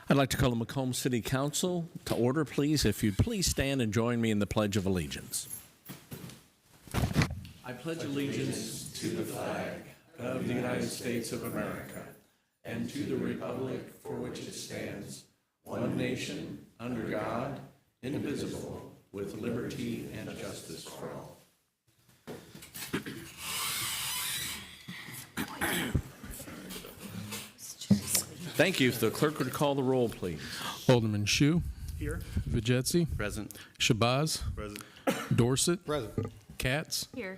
I'd like to call the Macomb City Council to order, please. If you'd please stand and join me in the Pledge of Allegiance. I pledge allegiance to the flag of the United States of America and to the republic for which it stands, one nation, under God, indivisible, with liberty and justice for all. Thank you. If the clerk would call the roll, please. Alderman Shue. Here. Vijetzi. Present. Shabazz. Present. Dorset. Present. Katz. Here.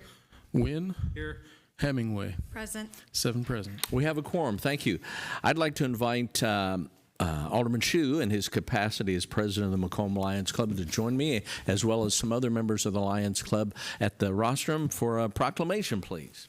Wynn. Here. Hemingway. Present. 7 present. We have a quorum. Thank you. I'd like to invite Alderman Shue in his capacity as president of the Macomb Lions Club to join me, as well as some other members of the Lions Club at the rostrum for a proclamation, please.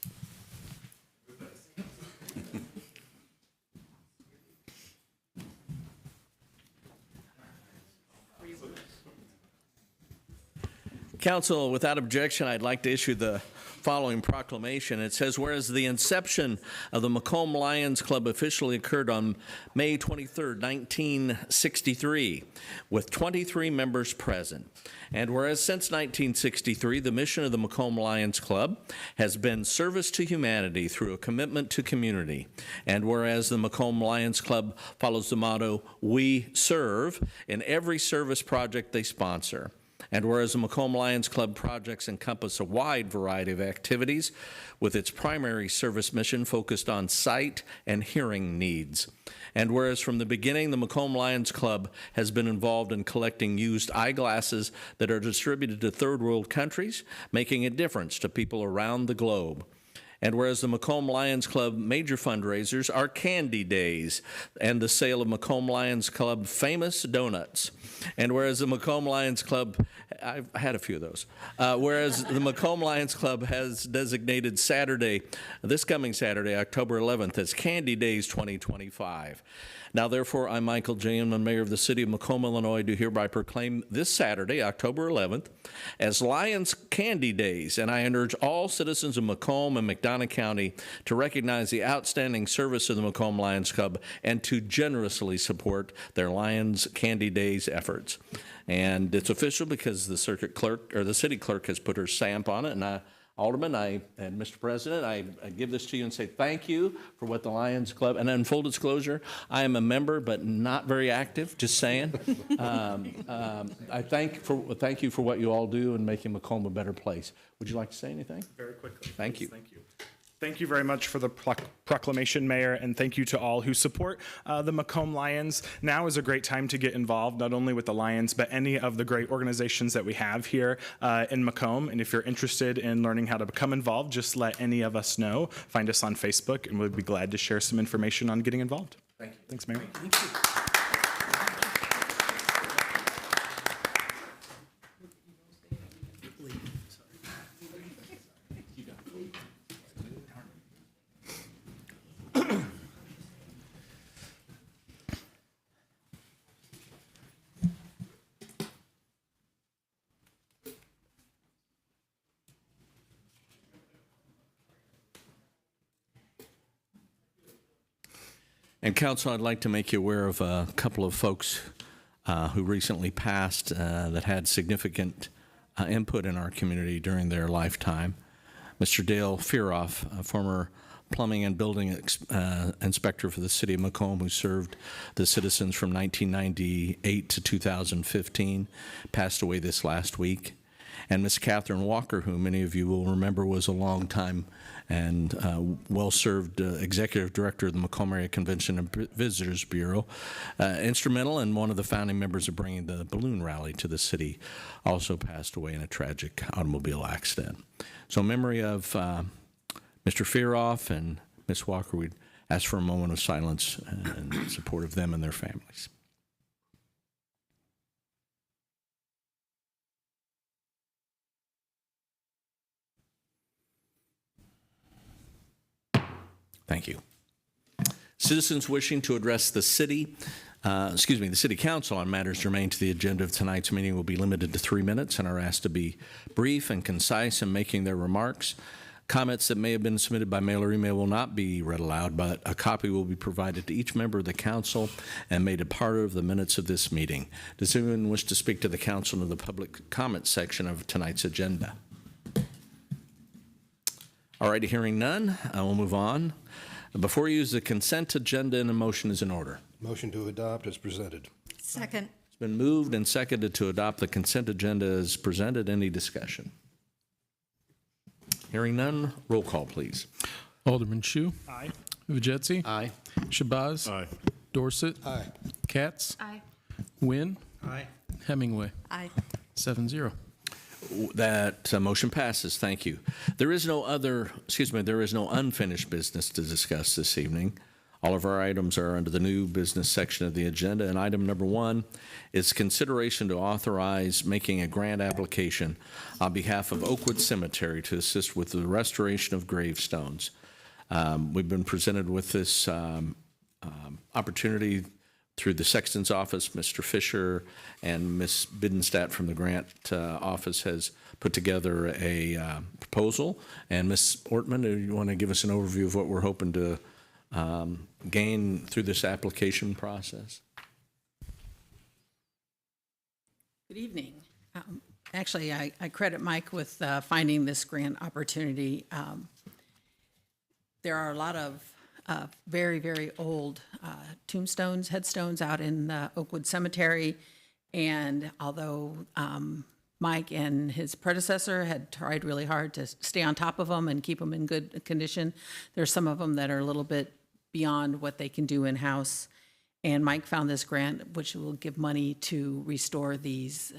Council, without objection, I'd like to issue the following proclamation. It says, whereas the inception of the Macomb Lions Club officially occurred on May 23, 1963, with 23 members present. And whereas since 1963, the mission of the Macomb Lions Club has been service to humanity through a commitment to community. And whereas the Macomb Lions Club follows the motto, we serve, in every service project they sponsor. And whereas the Macomb Lions Club projects encompass a wide variety of activities, with its primary service mission focused on sight and hearing needs. And whereas from the beginning, the Macomb Lions Club has been involved in collecting used eyeglasses that are distributed to third world countries, making a difference to people around the globe. And whereas the Macomb Lions Club major fundraisers are Candy Days and the sale of Macomb Lions Club famous donuts. And whereas the Macomb Lions Club, I've had a few of those, whereas the Macomb Lions Club has designated Saturday, this coming Saturday, October 11th, as Candy Days 2025. Now, therefore, I, Michael J. Inman, Mayor of the City of Macomb, Illinois, do hereby proclaim this Saturday, October 11th, as Lions Candy Days, and I urge all citizens of Macomb and McDonough County to recognize the outstanding service of the Macomb Lions Club and to generously support their Lions Candy Days efforts. And it's official because the circuit clerk, or the city clerk, has put her stamp on it, and Alderman, and Mr. President, I give this to you and say thank you for what the Lions Club, and in full disclosure, I am a member, but not very active, just saying. I thank you for what you all do in making Macomb a better place. Would you like to say anything? Very quickly. Thank you. Thank you. Thank you very much for the proclamation, Mayor, and thank you to all who support the Macomb Lions. Now is a great time to get involved, not only with the Lions, but any of the great organizations that we have here in Macomb. And if you're interested in learning how to become involved, just let any of us know. Find us on Facebook, and we'll be glad to share some information on getting involved. Thank you. Thanks, Mayor. Thank you. And Council, I'd like to make you aware of a couple of folks who recently passed that had significant input in our community during their lifetime. Mr. Dale Fearoff, a former plumbing and building inspector for the city of Macomb, who served the citizens from 1998 to 2015, passed away this last week. And Miss Catherine Walker, who many of you will remember was a long time and well-served executive director of the Macomb Area Convention and Visitors Bureau, instrumental and one of the founding members of bringing the balloon rally to the city, also passed away in a tragic automobile accident. So in memory of Mr. Fearoff and Ms. Walker, we'd ask for a moment of silence in support of them and their families. Thank you. Citizens wishing to address the city council on matters germane to the agenda of tonight's meeting will be limited to 3 minutes and are asked to be brief and concise in making their remarks. Comments that may have been submitted by mail or email will not be read aloud, but a copy will be provided to each member of the council and made a part of the minutes of this meeting. Does anyone wish to speak to the council in the public comment section of tonight's agenda? All righty, hearing none, I will move on. Before you use the consent agenda, and a motion is in order. Motion to adopt as presented. Second. It's been moved and seconded to adopt the consent agenda as presented. Any discussion? Hearing none, roll call, please. Alderman Shu. Aye. Vajetsy. Aye. Shabazz. Aye. Dorset. Aye. Katz. Aye. Wynn. Aye. Hemingway. Aye. 7-0. That motion passes. Thank you. There is no unfinished business to discuss this evening. All of our items are under the new business section of the agenda, and item number 1 is consideration to authorize making a grant application on behalf of Oakwood Cemetery to assist with the restoration of gravestones. We've been presented with this opportunity through the Sexton's office. Mr. Fisher and Ms. Bidenstadt from the grant office has put together a proposal. And Ms. Ortman, do you want to give us an overview of what we're hoping to gain through this application process? Good evening. Actually, I credit Mike with finding this grant opportunity. There are a lot of very, very old tombstones, headstones out in the Oakwood Cemetery. And although Mike and his predecessor had tried really hard to stay on top of them and keep them in good condition, there's some of them that are a little bit beyond what they can do in-house. And Mike found this grant, which will give money to restore these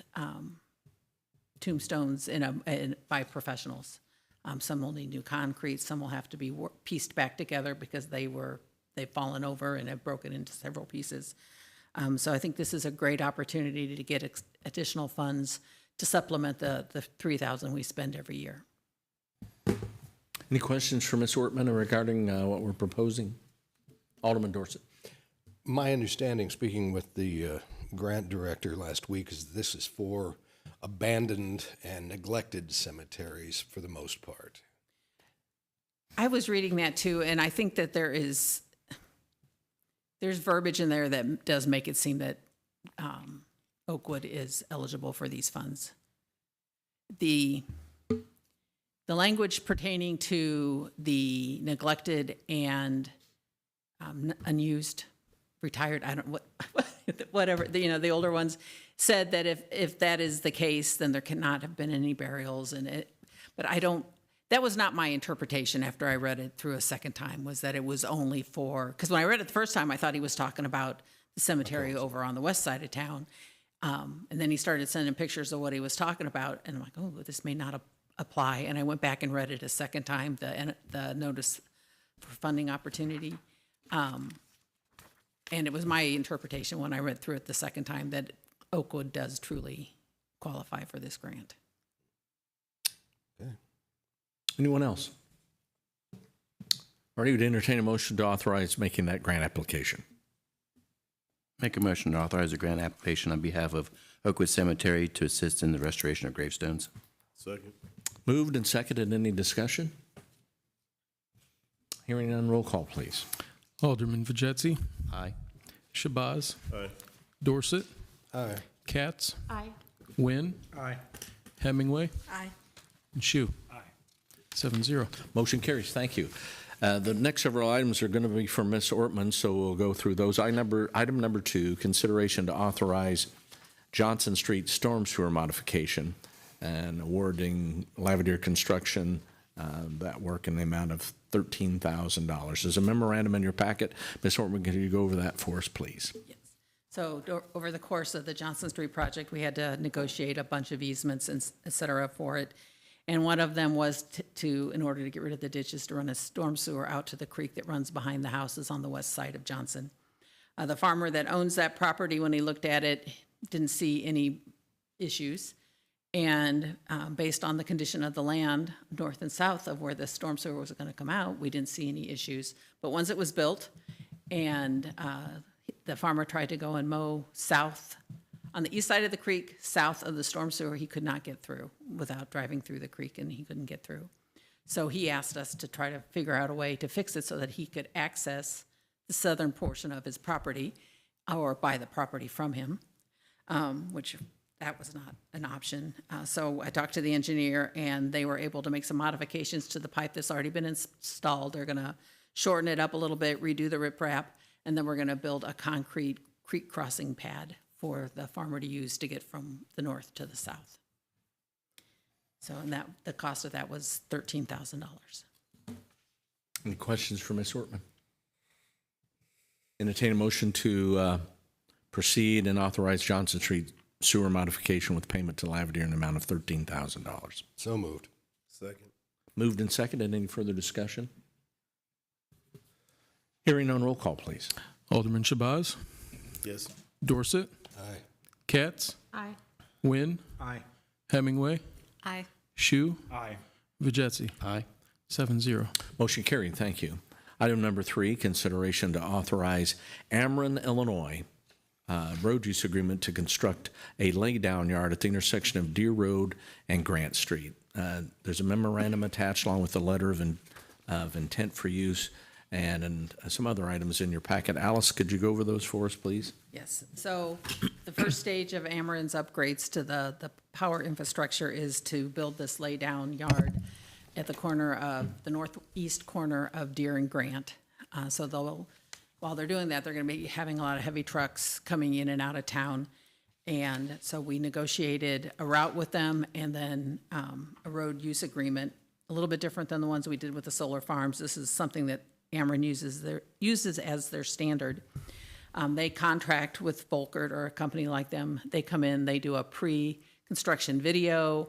tombstones by professionals. Some will need new concrete, some will have to be pieced back together because they've fallen over and have broken into several pieces. So I think this is a great opportunity to get additional funds to supplement the $3,000 we spend every year. Any questions for Ms. Ortman regarding what we're proposing? Alderman Dorset. My understanding, speaking with the grant director last week, is this is for abandoned and neglected cemeteries for the most part. I was reading that too, and I think that there's verbiage in there that does make it seem that Oakwood is eligible for these funds. The language pertaining to the neglected and unused, retired, I don't what whatever, the older ones, said that if that is the case, then there cannot have been any burials in it. But that was not my interpretation after I read it through a second time, was that it was only for, because when I read it the first time, I thought he was talking about the cemetery over on the west side of town. And then he started sending pictures of what he was talking about, and I'm like, oh, this may not apply. And I went back and read it a second time, the notice for funding opportunity. And it was my interpretation when I read through it the second time that Oakwood does truly qualify for this grant. Okay. Anyone else? Ready to entertain a motion to authorize making that grant application? Make a motion to authorize a grant application on behalf of Oakwood Cemetery to assist in the restoration of gravestones. Second. Moved and seconded. Any discussion? Hearing none, roll call, please. Alderman Vajetsy. Aye. Shabazz. Aye. Dorset. Aye. Katz. Aye. Wynn. Aye. Hemingway. Aye. And Shu. Aye. 7-0. Motion carries. Thank you. The next several items are going to be from Ms. Ortman, so we'll go through those. Item number 2, consideration to authorize Johnson Street storm sewer modification and awarding Lavadier Construction that work in the amount of $13,000. There's a memorandum in your packet. Ms. Ortman, can you go over that for us, please? Yes. So over the course of the Johnson Street project, we had to negotiate a bunch of easements and et cetera for it. And one of them was in order to get rid of the ditches, to run a storm sewer out to the creek that runs behind the houses on the west side of Johnson. The farmer that owns that property, when he looked at it, didn't see any issues. And based on the condition of the land north and south of where the storm sewer was going to come out, we didn't see any issues. But once it was built and the farmer tried to go and mow south on the east side of the creek, south of the storm sewer, he could not get through without driving through the creek, and he couldn't get through. So he asked us to try to figure out a way to fix it so that he could access the southern portion of his property or buy the property from him, which that was not an option. So I talked to the engineer, and they were able to make some modifications to the pipe that's already been installed. They're going to shorten it up a little bit, redo the riprap, and then we're going to build a concrete creek crossing pad for the farmer to use to get from the north to the south. So, and that, the cost of that was $13,000. Any questions for Ms. Ortman? Entertain a motion to proceed and authorize Johnson Street sewer modification with payment to Lavadier in the amount of $13,000. So moved. Second. Moved and seconded. Any further discussion? Hearing none, roll call, please. Alderman Shabazz. Yes. Dorset. Aye. Katz. Aye. Wynn. Aye. Hemingway. Aye. Shu. Aye. Vijetsy. Aye. 7-0. Motion carried. Thank you. Item number 3, consideration to authorize Ameren, Illinois, road use agreement to construct a laydown yard at the intersection of Deer Road and Grant Street. There's a memorandum attached along with a letter of intent for use and some other items in your packet. Alice, could you go over those for us, please? Yes, so the first stage of Ameren's upgrades to the power infrastructure is to build this laydown yard at the corner of, the northeast corner of Deer and Grant. So they'll, while they're doing that, they're gonna be having a lot of heavy trucks coming in and out of town. And so we negotiated a route with them and then a road use agreement, a little bit different than the ones we did with the solar farms. This is something that Ameren uses as their standard. They contract with Volkert or a company like them. They come in, they do a pre-construction video,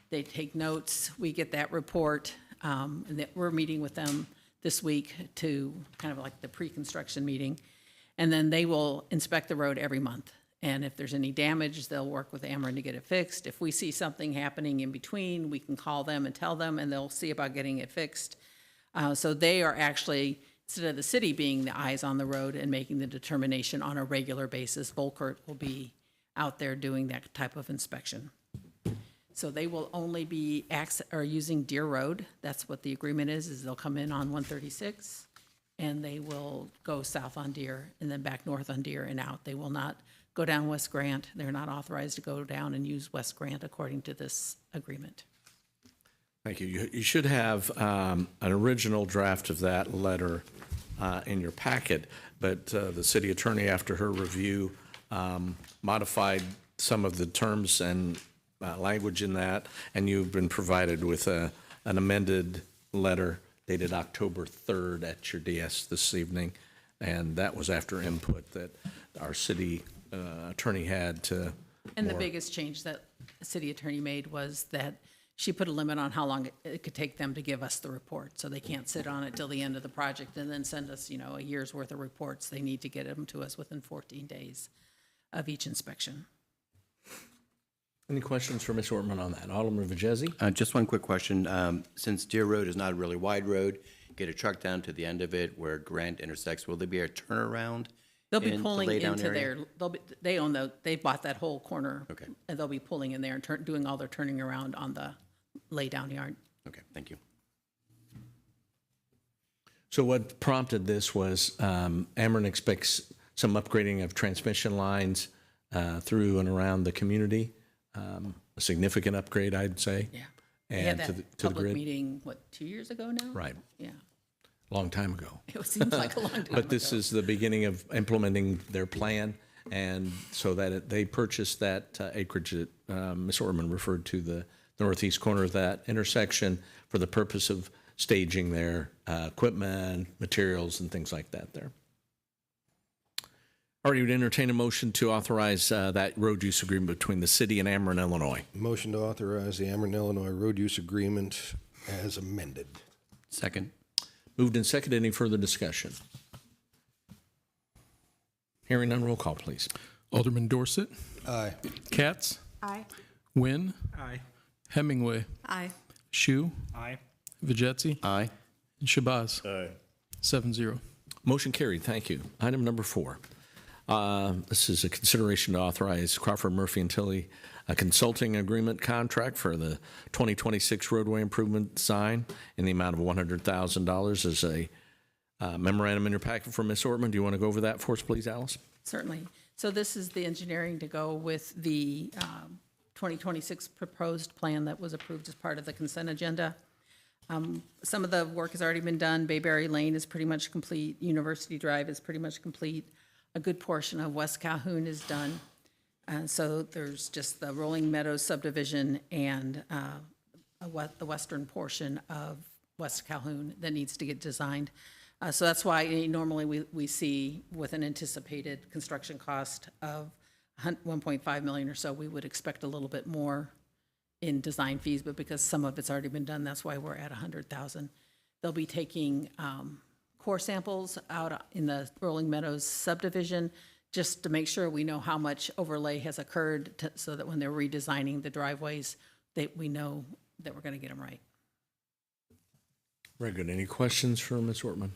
they take notes, we get that report, and that we're meeting with them this week to kind of like the pre-construction meeting. And then they will inspect the road every month. And if there's any damage, they'll work with Ameren to get it fixed. If we see something happening in between, we can call them and tell them, and they'll see about getting it fixed. So they are actually, instead of the city being the eyes on the road and making the determination on a regular basis, Volkert will be out there doing that type of inspection. So they will only be using Deer Road. That's what the agreement is they'll come in on 136 and they will go south on Deer and then back north on Deer and out. They will not go down West Grant. They're not authorized to go down and use West Grant according to this agreement. Thank you. You should have an original draft of that letter in your packet, but the city attorney, after her review, modified some of the terms and language in that, and you've been provided with an amended letter dated October 3rd at your DS this evening, and that was after input that our city attorney had to. And the biggest change that the city attorney made was that she put a limit on how long it could take them to give us the report. So they can't sit on it till the end of the project and then send us, a year's worth of reports. They need to get them to us within 14 days of each inspection. Any questions for Ms. Ortman on that? Alderman Vijezzi? Just one quick question. Since Deer Road is not a really wide road, get a truck down to the end of it where Grant intersects, will there be a turnaround? They'll be in the pulling laydown into area? they bought that whole corner. Okay. And they'll be pulling in there and doing all their turning around on the laydown yard. Okay, thank you. So what prompted this was Ameren expects some upgrading of transmission lines through and around the community. A significant upgrade, I'd say. Yeah. We had And to the that public grid. meeting, 2 years ago now? Right. Yeah. Long time ago. It seems like a long time ago. But this is the beginning of implementing their plan, and so that they purchased that acreage that Ms. Ortman referred to, the northeast corner of that intersection, for the purpose of staging their equipment, materials, and things like that there. All right, you would entertain a motion to authorize that road use agreement between the city and Ameren, Illinois. Motion to authorize the Ameren, Illinois road use agreement as amended. Second. Moved and seconded. Any further discussion? Hearing none, roll call, please. Alderman Dorset. Aye. Katz. Aye. Wynn. Aye. Hemingway. Aye. Shu. Aye. Vijetsy. Aye. And Shabazz. Aye. 7-0. Motion carried. Thank you. Item number 4. This is a consideration to authorize Crawford, Murphy, and Tilly a consulting agreement contract for the 2026 roadway improvement design in the amount of $100,000 as a memorandum in your packet from Ms. Ortman. Do you want to go over that for us, please, Alice? Certainly. So this is the engineering to go with the 2026 proposed plan that was approved as part of the consent agenda. Some of the work has already been done. Bayberry Lane is pretty much complete. University Drive is pretty much complete. A good portion of West Calhoun is done. And so there's just the Rolling Meadows subdivision and the western portion of West Calhoun that needs to get designed. So that's why normally we see with an anticipated construction cost of 1.5 million or so, we would expect a little bit more in design fees, but because some of it's already been done, that's why we're at 100,000. They'll be taking core samples out in the Rolling Meadows subdivision just to make sure we know how much overlay has occurred so that when they're redesigning the driveways, we know that we're going to get them right. Very good. Any questions for Ms. Ortman?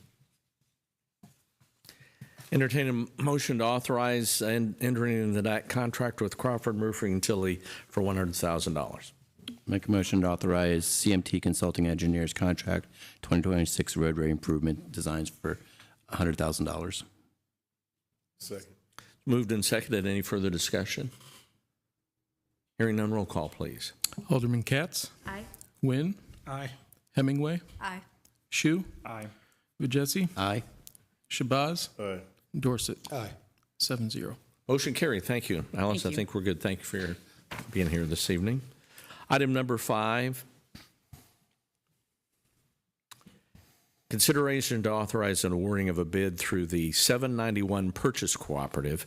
Entertain a motion to authorize entering into that contract with Crawford Roofing and Tilly for $100,000. Make a motion to authorize CMT Consulting Engineers contract 2026 roadway improvement designs for $100,000. Second. Moved and seconded. Any further discussion? Hearing none, roll call, please. Alderman Katz. Aye. Wynn. Aye. Hemingway. Aye. Shu. Aye. Vajetsy. Aye. Shabazz. Aye. Dorset. Aye. 7-0. Motion carried. Thank you. Alice, Thank I you. think we're good. Thank you for being here this evening. Item number 5, consideration to authorize an awarding of a bid through the 791 Purchase Cooperative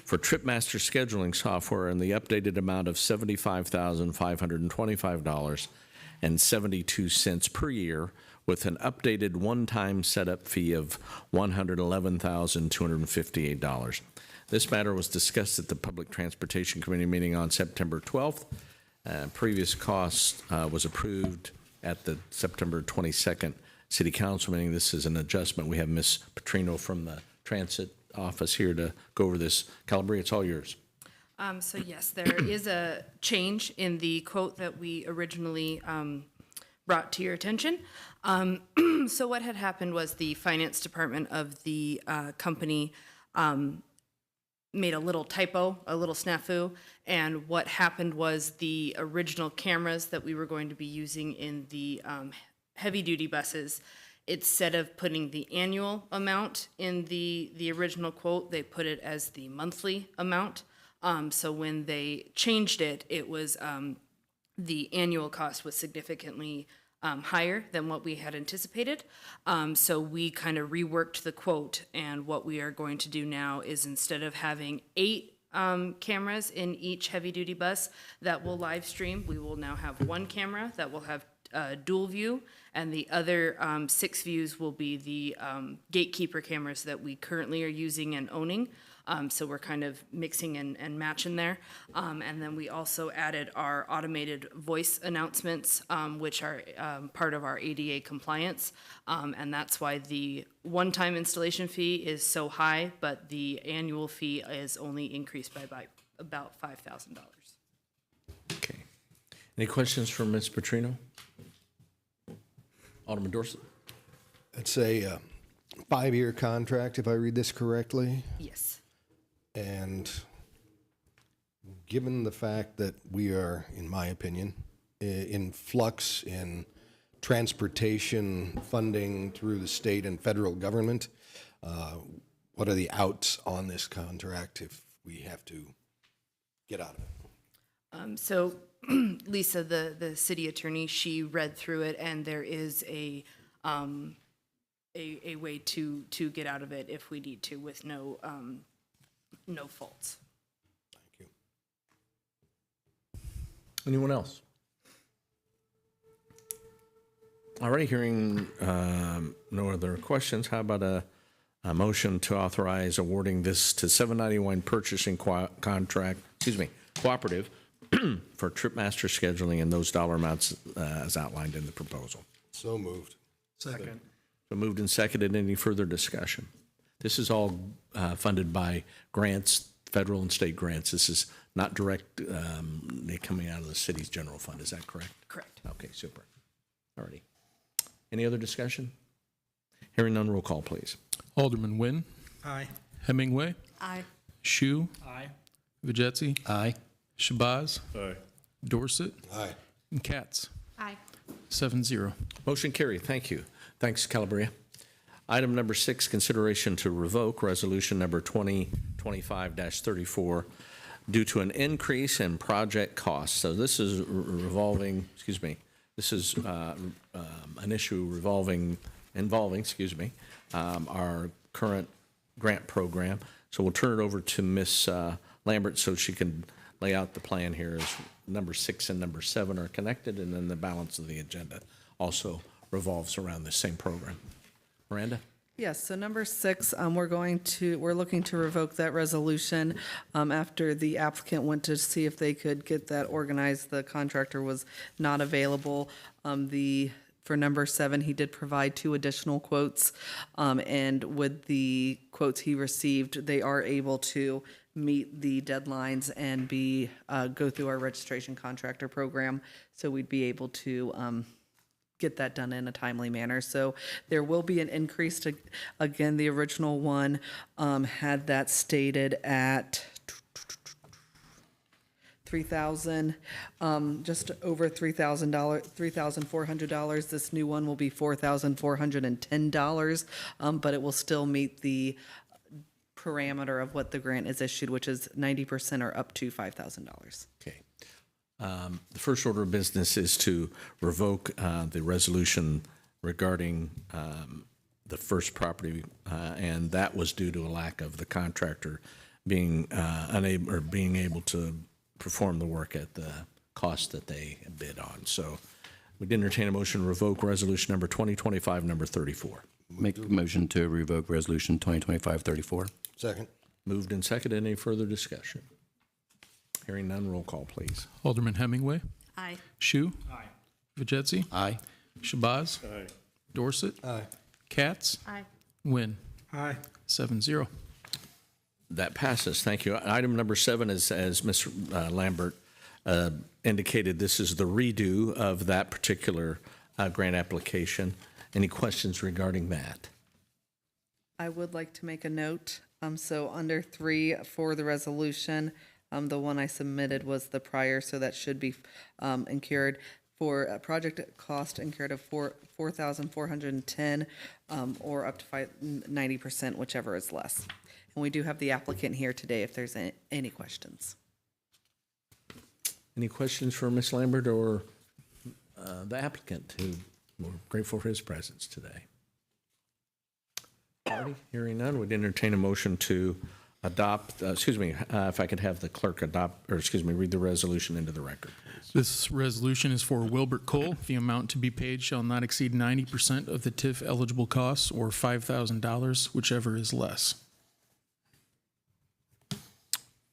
for Tripmaster scheduling software in the updated amount of $75,525.72 per year with an updated one-time setup fee of $111,258. This matter was discussed at the Public Transportation Committee meeting on September 12th. Previous cost was approved at the September 22nd City Council meeting. This is an adjustment. We have Ms. Petrino from the Transit Office here to go over this. Calabria, it's all yours. So yes, there is a change in the quote that we originally brought to your attention. So what had happened was the finance department of the company made a little typo, a little snafu, and what happened was the original cameras that we were going to be using in the heavy-duty buses, instead of putting the annual amount in the original quote, they put it as the monthly amount. So when they changed it, it was the annual cost was significantly higher than what we had anticipated. So we kind of reworked the quote, and what we are going to do now is instead of having 8 cameras in each heavy-duty bus that will live stream, we will now have 1 camera that will have dual view, and the other 6 views will be the gatekeeper cameras that we currently are using and owning. So we're kind of mixing and matching there. And then we also added our automated voice announcements, which are part of our ADA compliance. And that's why the one-time installation fee is so high, but the annual fee is only increased by about $5,000. Okay. Any questions for Ms. Petrino? Alderman Dorset? It's a 5-year contract, if I read this correctly. Yes. And given the fact that we are, in my opinion, in flux in transportation funding through the state and federal government, what are the outs on this contract if we have to get out of it? So Lisa, the city attorney, she read through it, and there is a way to get out of it if we need to, with no faults. Thank you. Anyone else? Already hearing no other questions, how about a motion to authorize awarding this to 791 Purchasing Cooperative for Tripmaster scheduling and those dollar amounts as outlined in the proposal. So moved. Second. So moved and seconded. Any further discussion? This is all funded by grants, federal and state grants. This is not direct, they coming out of the city's general fund. Is that correct? Correct. Okay, super. All righty. Any other discussion? Hearing none, roll call, please. Alderman Nguyen. Aye. Hemingway. Aye. Shu. Aye. Vijetse. Aye. Shabazz. Aye. Dorset. Aye. And Katz. Aye. 7-0. Motion carried. Thank you. Thanks, Calabria. Item number 6, consideration to revoke resolution number 2025-34 due to an increase in project costs. So this is this is an issue involving our current grant program. So we'll turn it over to Ms. Lambert so she can lay out the plan here as number 6 and number 7 are connected, and then the balance of the agenda also revolves around the same program. Miranda? Yes, so number 6, we're looking to revoke that resolution after the applicant went to see if they could get that organized. The contractor was not available. For number 7, he did provide 2 additional quotes, and with the quotes he received, they are able to meet the deadlines and go through our registration contractor program. So we'd be able to get that done in a timely manner. So there will be an increase to, again, the original one had that stated at 3,000, just over $3,000, $3,400. This new one will be $4,410, but it will still meet the parameter of what the grant is issued, which is 90% or up to $5,000. Okay. The first order of business is to revoke the resolution regarding the first property, and that was due to a lack of the contractor being unable or being able to perform the work at the cost that they bid on. So we'd entertain a motion to revoke resolution number 2025, number 34. Make a motion to revoke resolution 2025-34. Second. Moved and seconded. Any further discussion? Hearing none, roll call, please. Alderman Hemingway. Aye. Shu. Aye. Vijetse. Aye. Shabazz. Aye. Dorset. Aye. Katz. Aye. Nguyen. Aye. 7-0. That passes. Thank you. Item number 7 is, as Ms. Lambert indicated, this is the redo of that particular grant application. Any questions regarding that? I would like to make a note. So under 3 for the resolution, the one I submitted was the prior, so that should be incurred for a project cost incurred of $4,410 or up to 90%, whichever is less. And we do have the applicant here today if there's any questions. Any questions for Ms. Lambert or the applicant, who we're grateful for his presence today? Alrighty, hearing none, would entertain a motion to adopt, if I could have the clerk read the resolution into the record, please. This resolution is for Wilbert Cole. The amount to be paid shall not exceed 90% of the TIF eligible costs or $5,000, whichever is less.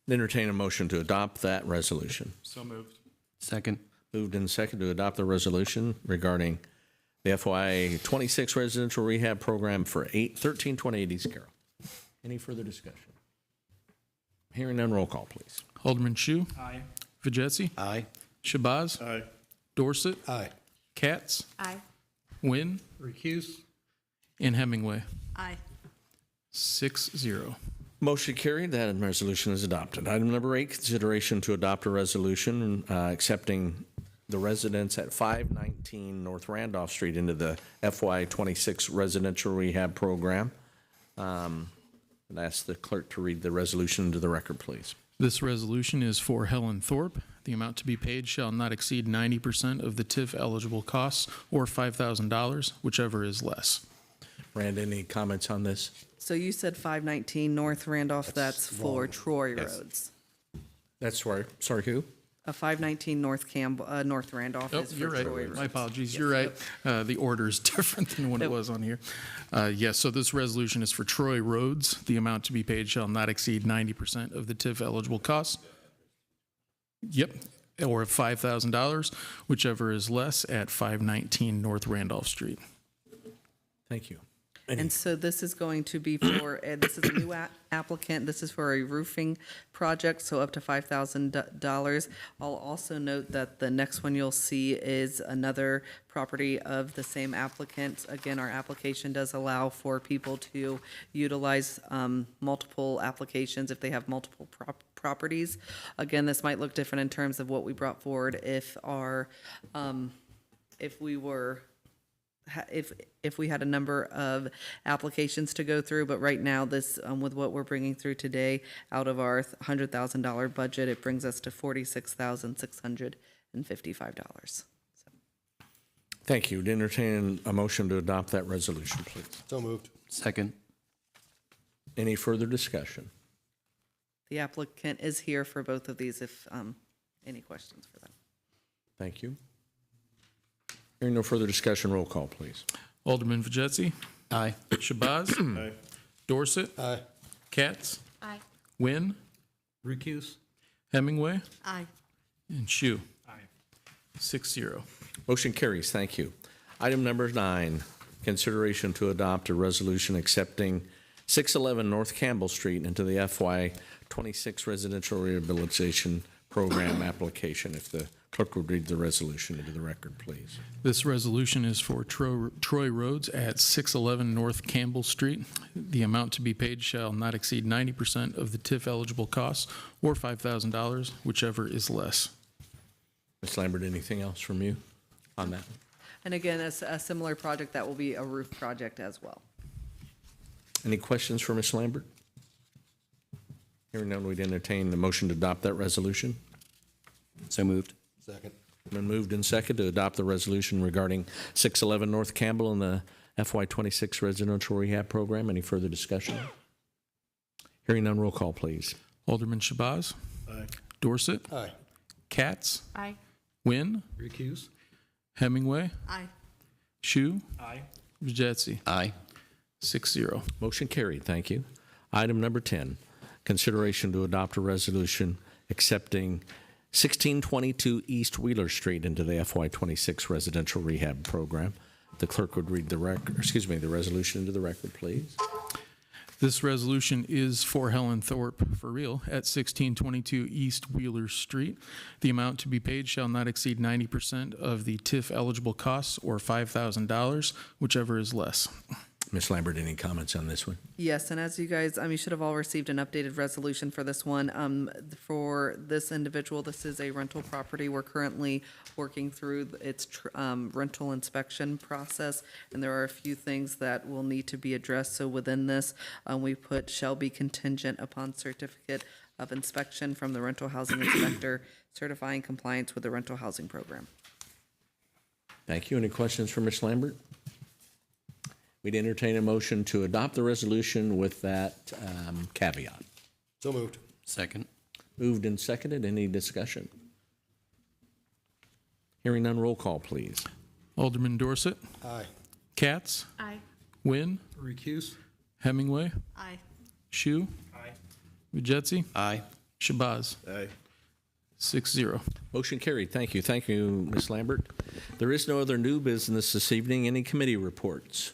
Entertain a motion to adopt that resolution. So moved. Second. Moved and second to adopt the resolution regarding the FY 26 residential rehab program for 1328 East Carroll. Any further discussion? Hearing none, roll call, please. Alderman Shu. Aye. Vijetse. Aye. Shabazz. Aye. Dorset. Aye. Katz. Aye. Nguyen. Recuse. And Hemingway. Aye. 6-0. Motion carried. That resolution is adopted. Item number 8, consideration to adopt a resolution accepting the residents at 519 North Randolph Street into the FY 26 residential rehab program. And ask the clerk to read the resolution into the record, please. This resolution is for Helen Thorpe. The amount to be paid shall not exceed 90% of the TIF eligible costs or $5,000, whichever is less. Miranda, any comments on this? So you said 519 North Randolph, that's for Troy Roads. That's right. Sorry, who? 519 North Randolph Oh, is for you're right. Troy Roads. My apologies. You're right. The order is different than what it was on here. Yes, so this resolution is for Troy Roads. The amount to be paid shall not exceed 90% of the TIF eligible costs. Yep, or $5,000, whichever is less, at 519 North Randolph Street. Thank you. And so this is going to be for, this is a new applicant, this is for a roofing project, so up to $5,000. I'll also note that the next one you'll see is another property of the same applicant. Again, our application does allow for people to utilize multiple applications if they have multiple properties. Again, this might look different in terms of what we brought forward if we had a number of applications to go through, but right now this, with what we're bringing through today, out of our $100,000 budget, it brings us to $46,655. Thank you. To entertain a motion to adopt that resolution, please. So moved. Second. Any further discussion? The applicant is here for both of these if, any questions for them. Thank you. Hearing no further discussion, roll call, please. Alderman Vajezzi. Aye. Shabazz. Aye. Dorset. Aye. Katz. Aye. Wynn. Recuse. Hemingway. Aye. And Shu. Aye. 6-0. Motion carries. Thank you. Item number 9, consideration to adopt a resolution accepting 611 North Campbell Street into the FY26 Residential Rehabilitation Program application. If the clerk would read the resolution into the record, please. This resolution is for Troy Roads at 611 North Campbell Street. The amount to be paid shall not exceed 90% of the TIF eligible costs or $5,000, whichever is less. Ms. Lambert, anything else from you on that? And again, a similar project, that will be a roof project as well. Any questions for Ms. Lambert? Hearing none, we'd entertain the motion to adopt that resolution. So moved. Second. Been moved and second to adopt the resolution regarding 611 North Campbell and the FY26 Residential Rehab Program. Any further discussion? Hearing none, roll call, please. Alderman Shabazz. Aye. Dorset. Aye. Katz. Aye. Wynn. Recuse. Hemingway. Aye. Shu. Aye. Vajezzi. Aye. 6-0. Motion carried. Thank you. Item number 10, consideration to adopt a resolution accepting 1622 East Wheeler Street into the FY26 Residential Rehab Program. The clerk would read the resolution into the record, please. This resolution is for Helen Thorpe, for real, at 1622 East Wheeler Street. The amount to be paid shall not exceed 90% of the TIF eligible costs or $5,000, whichever is less. Ms. Lambert, any comments on this one? Yes, and as you guys, you should have all received an updated resolution for this one. For this individual, this is a rental property. We're currently working through its rental inspection process, and there are a few things that will need to be addressed. So within this, we put shall be contingent upon certificate of inspection from the rental housing inspector certifying compliance with the rental housing program. Thank you. Any questions for Ms. Lambert? We'd entertain a motion to adopt the resolution with that caveat. So moved. Second. Moved and seconded. Any discussion? Hearing none, roll call, please. Alderman Dorset. Aye. Katz. Aye. Wynn. Recuse. Hemingway. Aye. Shu. Aye. Vajezzi. Aye. Shabazz. Aye. 6-0. Motion carried. Thank you. Thank you, Ms. Lambert. There is no other new business this evening. Any committee reports?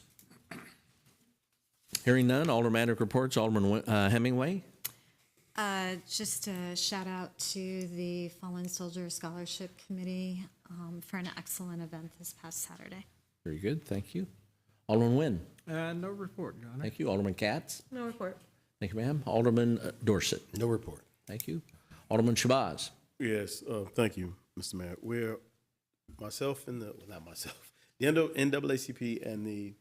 Hearing none, aldermanic reports. Alderman Hemingway. Just a shout out to the Fallen Soldier Scholarship Committee for an excellent event this past Saturday. Very good. Thank you. Alderman Wynn. No report, Your Honor. Thank you. Alderman Katz. No report. Thank you, ma'am. Alderman Dorset. No report. Thank you. Alderman Shabazz. Yes, thank you, Mr. Mayor. We're, myself and not myself, the NAACP and the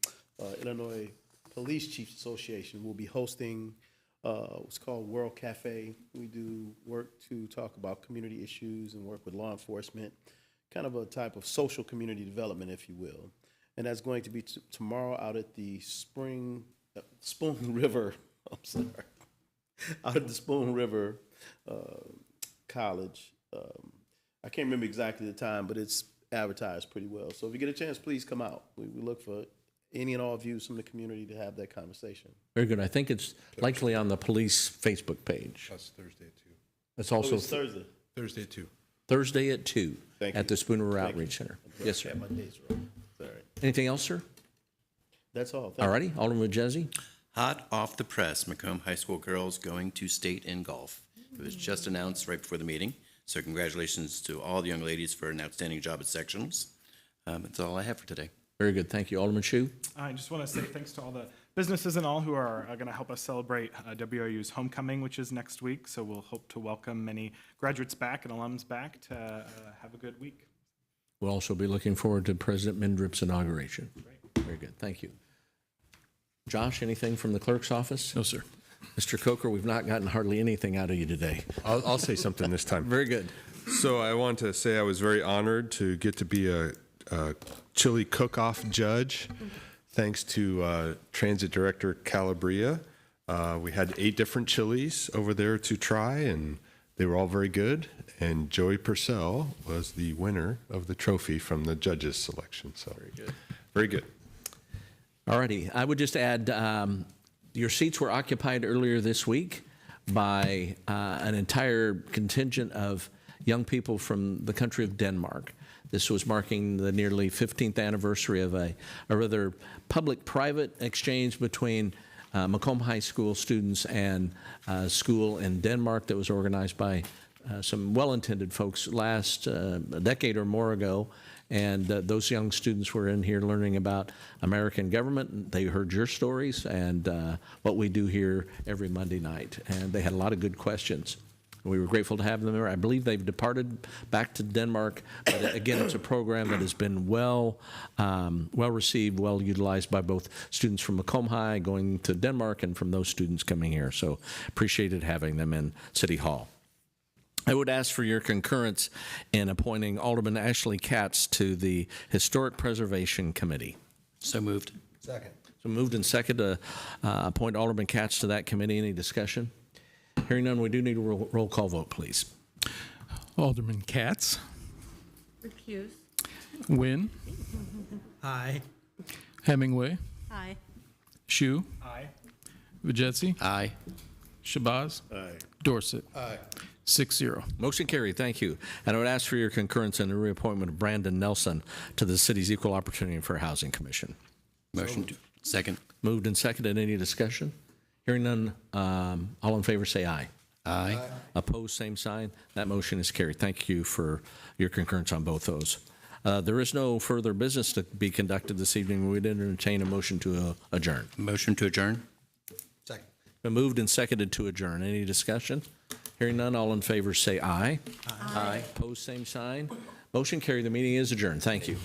Illinois Police Chiefs Association will be hosting what's called World Cafe. We do work to talk about community issues and work with law enforcement, kind of a type of social community development, if you will. And that's going to be tomorrow out at the Spoon River, I'm sorry, out at the Spoon River College. I can't remember exactly the time, but it's advertised pretty well. So if you get a chance, please come out. We look for any and all views from the community to have that conversation. Very good. I think it's likely on the police Facebook page. That's Thursday at 2. That's also It's Thursday. Thursday at 2. Thursday at 2 Thank at you. the Spooner Thank Outreach you. Center. Yes, sir. Yeah, my days wrong. Sorry. Anything else, sir? That's all. Thank you. All righty, Alderman Jesse. Hot off the press, Macomb High School girls going to state in golf. It was just announced right before the meeting, so congratulations to all the young ladies for an outstanding job at sectionals. That's all I have for today. Very good, thank you. Alderman Shu. I just want to say thanks to all the businesses and all who are going to help us celebrate WRU's homecoming, which is next week. So we'll hope to welcome many graduates back and alums back to have a good week. We'll also be looking forward to President Mindrip's inauguration. Very good, thank you. Josh, anything from the clerk's office? No, sir. Mr. Coker, we've not gotten hardly anything out of you today. I'll say something this time. Very good. So I want to say I was very honored to get to be a chili cook-off judge, thanks to Transit Director Calabria. We had 8 different chilies over there to try, and they were all very good. And Joey Purcell was the winner of the trophy from the judges' selection. So very good. Very good. All righty. I would just add, your seats were occupied earlier this week by an entire contingent of young people from the country of Denmark. This was marking the nearly 15th anniversary of a rather public-private exchange between Macomb High School students and a school in Denmark that was organized by some well-intended folks last a decade or more ago. And those young students were in here learning about American government. They heard your stories and what we do here every Monday night. And they had a lot of good questions. We were grateful to have them there. I believe they've departed back to Denmark. But again, it's a program that has been well received, well utilized by both students from Macomb High going to Denmark and from those students coming here. So appreciated having them in City Hall. I would ask for your concurrence in appointing Alderman Ashley Katz to the Historic Preservation Committee. So moved. Second. So moved and second to appoint Alderman Katz to that committee. Any discussion? Hearing none, we do need a roll call vote, please. Alderman Katz. Recuse. Wynn. Aye. Hemingway. Aye. Shu. Aye. Vijetse. Aye. Shabazz. Aye. Dorset. Aye. 6-0. Motion carried. Thank you. And I would ask for your concurrence in the reappointment of Brandon Nelson to the city's Equal Opportunity and Fair Housing Commission. Motion to, second. Moved and seconded. Any discussion? Hearing none, all in favor say aye. Aye. Opposed, same sign. That motion is carried. Thank you for your concurrence on both those. There is no further business to be conducted this evening. We'd entertain a motion to adjourn. Motion to adjourn. Second. Been moved and seconded to adjourn. Any discussion? Hearing none, all in favor say aye. Aye. Opposed, same sign. Motion carried. The meeting is adjourned. Thank you.